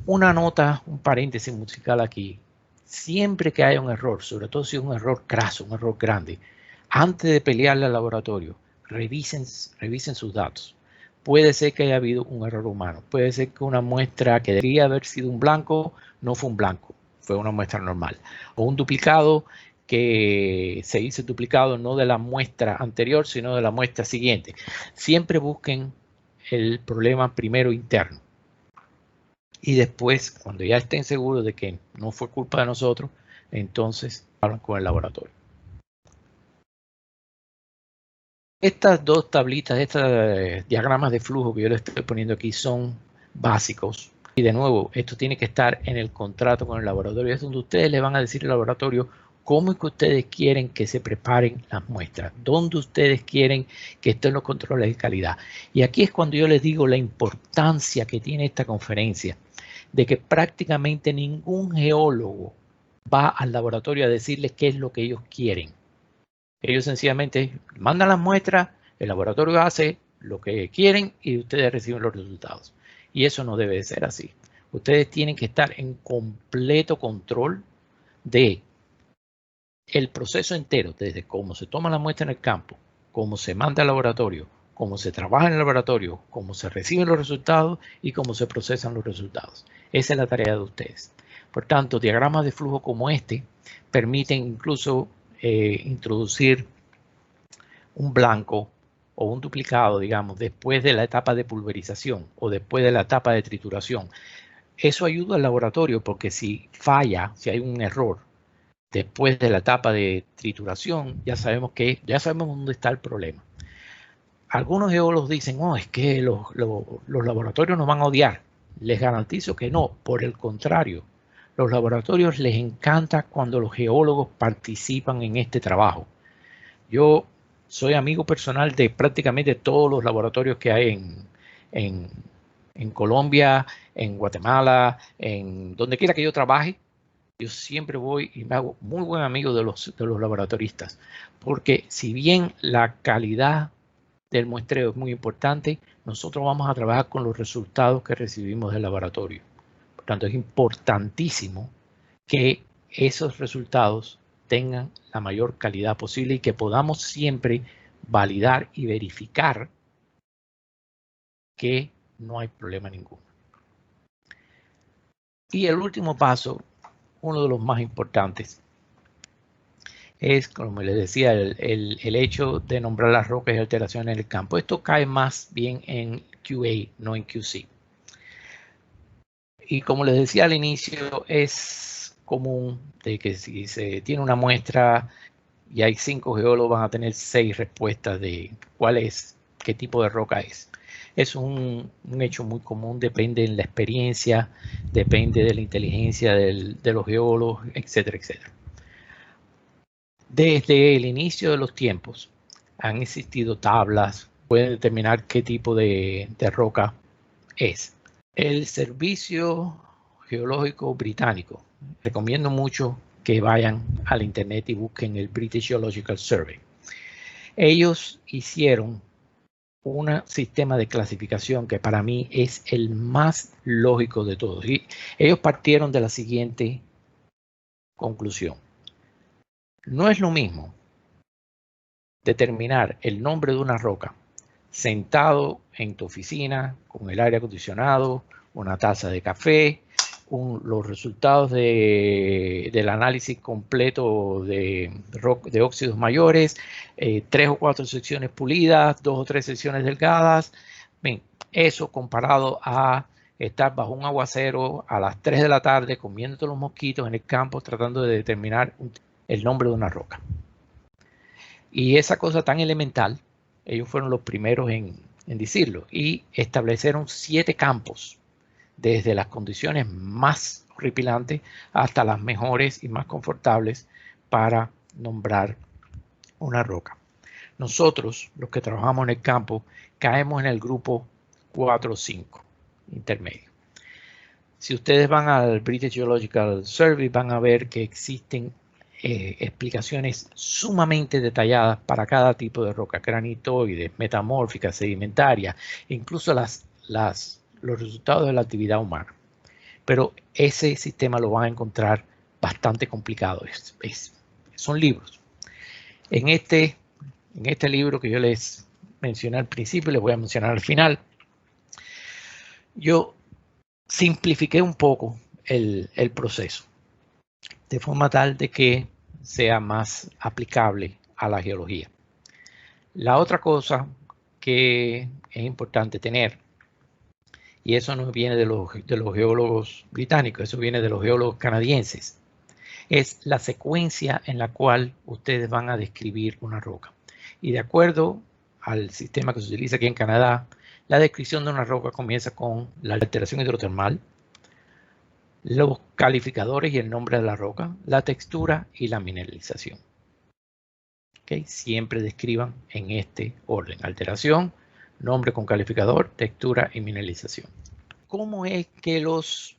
Una nota, un paréntesis musical aquí. Siempre que haya un error, sobre todo si es un error craso, un error grande, antes de pelearle al laboratorio, revisen sus datos. Puede ser que haya habido un error humano. Puede ser que una muestra que debería haber sido un blanco no fue un blanco, fue una muestra normal. O un duplicado que se hizo duplicado no de la muestra anterior, sino de la muestra siguiente. Siempre busquen el problema primero interno. Y después, cuando ya estén seguros de que no fue culpa de nosotros, entonces hablan con el laboratorio. Estas dos tablitas, estos diagramas de flujo que yo les estoy poniendo aquí son básicos. Y de nuevo, esto tiene que estar en el contrato con el laboratorio. Es donde ustedes le van a decir al laboratorio cómo es que ustedes quieren que se preparen las muestras, dónde ustedes quieren que estén los controles de calidad. Y aquí es cuando yo les digo la importancia que tiene esta conferencia, de que prácticamente ningún geólogo va al laboratorio a decirles qué es lo que ellos quieren. Ellos sencillamente mandan las muestras, el laboratorio hace lo que quieren y ustedes reciben los resultados. Y eso no debe de ser así. Ustedes tienen que estar en completo control de el proceso entero, desde cómo se toma la muestra en el campo, cómo se manda al laboratorio, cómo se trabaja en el laboratorio, cómo se reciben los resultados y cómo se procesan los resultados. Esa es la tarea de ustedes. Por tanto, diagramas de flujo como este permiten incluso introducir un blanco o un duplicado, digamos, después de la etapa de pulverización o después de la etapa de trituración. Eso ayuda al laboratorio porque si falla, si hay un error después de la etapa de trituración, ya sabemos dónde está el problema. Algunos geólogos dicen, oh, es que los laboratorios nos van a odiar. Les garantizo que no, por el contrario. Los laboratorios les encanta cuando los geólogos participan en este trabajo. Yo soy amigo personal de prácticamente todos los laboratorios que hay en Colombia, en Guatemala, en donde quiera que yo trabaje. Yo siempre voy y me hago muy buen amigo de los laboratoristas, porque si bien la calidad del muestreo es muy importante, nosotros vamos a trabajar con los resultados que recibimos del laboratorio. Por tanto, es importantísimo que esos resultados tengan la mayor calidad posible y que podamos siempre validar y verificar que no hay problema ninguno. Y el último paso, uno de los más importantes, es, como les decía, el hecho de nombrar las rocas y alteraciones en el campo. Esto cae más bien en QA, no en QC. Y como les decía al inicio, es común de que si se tiene una muestra y hay 5 geólogos, van a tener 6 respuestas de cuál es, qué tipo de roca es. Es un hecho muy común, depende de la experiencia, depende de la inteligencia de los geólogos, etcétera, etcétera. Desde el inicio de los tiempos han existido tablas, pueden determinar qué tipo de roca es. El Servicio Geológico Británico, recomiendo mucho que vayan al internet y busquen el British Geological Survey. Ellos hicieron un sistema de clasificación que para mí es el más lógico de todos. Y ellos partieron de la siguiente conclusión. No es lo mismo determinar el nombre de una roca sentado en tu oficina con el aire acondicionado, una taza de café, los resultados del análisis completo de óxidos mayores, 3 o 4 secciones pulidas, 2 o 3 secciones delgadas. Bien, eso comparado a estar bajo un aguacero a las 3 de la tarde comiéndote los mosquitos en el campo tratando de determinar el nombre de una roca. Y esa cosa tan elemental, ellos fueron los primeros en decirlo y establecieron 7 campos, desde las condiciones más horripilantes hasta las mejores y más confortables para nombrar una roca. Nosotros, los que trabajamos en el campo, caemos en el grupo 4 o 5, intermedio. Si ustedes van al British Geological Survey, van a ver que existen explicaciones sumamente detalladas para cada tipo de roca, granitoides, metamórficas, sedimentarias, incluso los resultados de la actividad humana. Pero ese sistema lo van a encontrar bastante complicado. Son libros. En este libro que yo les mencioné al principio, les voy a mencionar al final, yo simplifiqué un poco el proceso, de forma tal de que sea más aplicable a la geología. La otra cosa que es importante tener, y eso no viene de los geólogos británicos, eso viene de los geólogos canadienses, es la secuencia en la cual ustedes van a describir una roca. Y de acuerdo al sistema que se utiliza aquí en Canadá, la descripción de una roca comienza con la alteración hidrotermal, los calificadores y el nombre de la roca, la textura y la mineralización. ¿Okay? Siempre describan en este orden: alteración, nombre con calificador, textura y mineralización. ¿Cómo es que los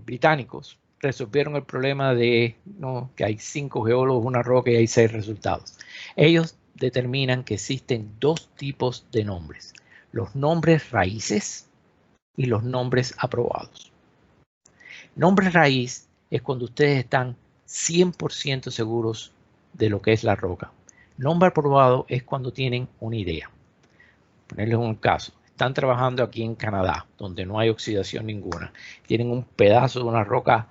británicos resolvieron el problema de que hay 5 geólogos, una roca y hay 6 resultados? Ellos determinan que existen 2 tipos de nombres: los nombres raíces y los nombres aprobados. Nombre raíz es cuando ustedes están 100% seguros de lo que es la roca. Nombre aprobado es cuando tienen una idea. Ponerles un caso. Están trabajando aquí en Canadá, donde no hay oxidación ninguna. Tienen un pedazo de una roca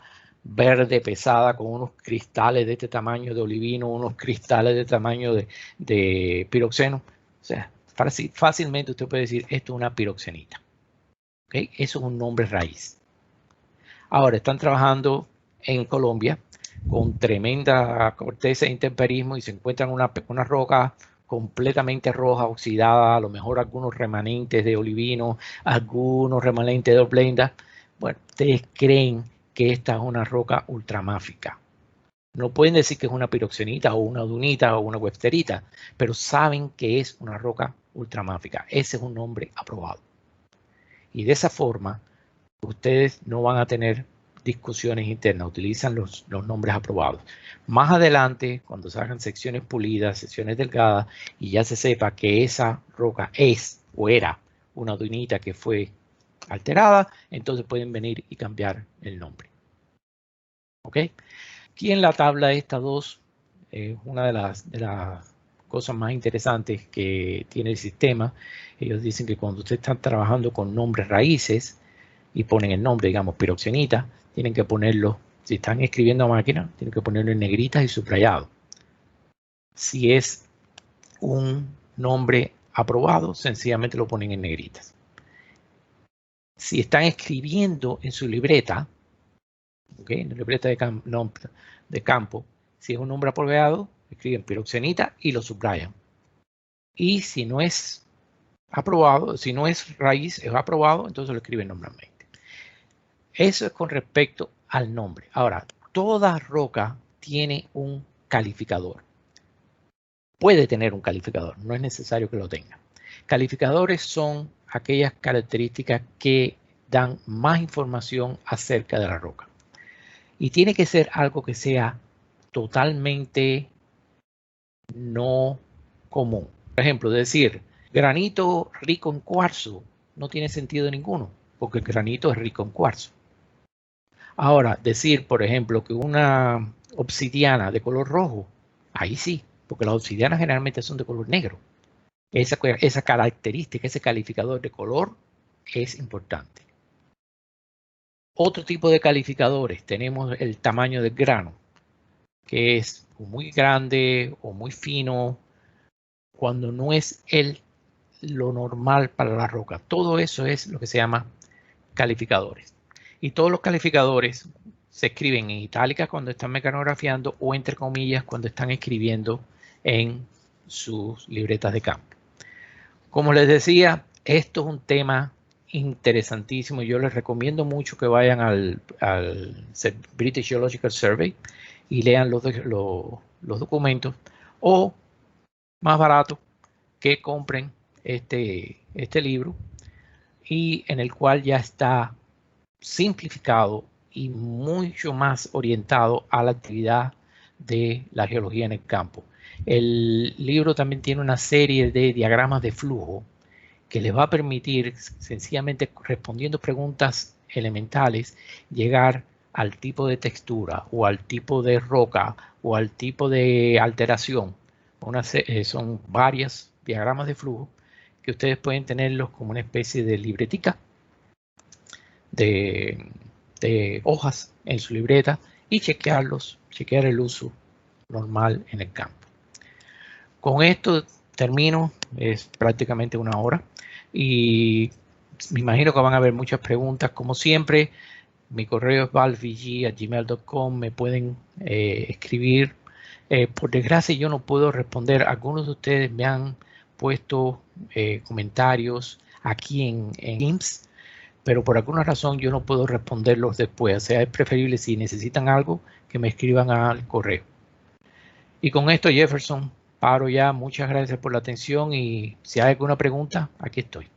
verde pesada con unos cristales de este tamaño de olivino, unos cristales de tamaño de piroxeno. O sea, fácilmente usted puede decir esto es una piroxenita. ¿Okay? Eso es un nombre raíz. Ahora están trabajando en Colombia con tremenda corteza e intemperismo y se encuentran una roca completamente roja, oxidada, a lo mejor algunos remanentes de olivino, algunos remanentes de oblenda. Bueno, ustedes creen que esta es una roca ultramáfica. No pueden decir que es una piroxenita o una dunita o una websterita, pero saben que es una roca ultramáfica. Ese es un nombre aprobado. Y de esa forma, ustedes no van a tener discusiones internas, utilizan los nombres aprobados. Más adelante, cuando se hagan secciones pulidas, secciones delgadas, y ya se sepa que esa roca es o era una dunita que fue alterada, entonces pueden venir y cambiar el nombre. ¿Ok? Aquí en la tabla esta 2, una de las cosas más interesantes que tiene el sistema, ellos dicen que cuando usted está trabajando con nombres raíces y ponen el nombre, digamos, piroxenita, tienen que ponerlo, si están escribiendo a máquina, tienen que ponerlo en negritas y subrayado. Si es un nombre aprobado, sencillamente lo ponen en negritas. Si están escribiendo en su libreta, ¿okay? En la libreta de campo, si es un nombre aprobado, escriben piroxenita y lo subrayan. Y si no es aprobado, si no es raíz, es aprobado, entonces lo escriben normalmente. Eso es con respecto al nombre. Ahora, toda roca tiene un calificador. Puede tener un calificador, no es necesario que lo tenga. Calificadores son aquellas características que dan más información acerca de la roca. Y tiene que ser algo que sea totalmente no común. Por ejemplo, decir granito rico en cuarzo no tiene sentido ninguno, porque el granito es rico en cuarzo. Ahora, decir, por ejemplo, que una obsidiana de color rojo, ahí sí, porque las obsidianas generalmente son de color negro. Esa característica, ese calificador de color es importante. Otro tipo de calificadores, tenemos el tamaño del grano, que es muy grande o muy fino, cuando no es lo normal para la roca. Todo eso es lo que se llama calificadores. Y todos los calificadores se escriben en itálica cuando están mecanografiando o entre comillas cuando están escribiendo en sus libretas de campo. Como les decía, esto es un tema interesantísimo. Yo les recomiendo mucho que vayan al British Geological Survey y lean los documentos, o más barato, que compren este libro, y en el cual ya está simplificado y mucho más orientado a la actividad de la geología en el campo. El libro también tiene una serie de diagramas de flujo que les va a permitir, sencillamente respondiendo preguntas elementales, llegar al tipo de textura o al tipo de roca o al tipo de alteración. Son varios diagramas de flujo que ustedes pueden tenerlos como una especie de libretica de hojas en su libreta y chequear el uso normal en el campo. Con esto termino, es prácticamente una hora y me imagino que van a haber muchas preguntas. Como siempre, mi correo es valvg@gmail.com, me pueden escribir. Por desgracia yo no puedo responder. Algunos de ustedes me han puesto comentarios aquí en Teams, pero por alguna razón yo no puedo responderlos después. O sea, es preferible, si necesitan algo, que me escriban al correo. Y con esto, Jefferson, paro ya. Muchas gracias por la atención y si hay alguna pregunta, aquí estoy.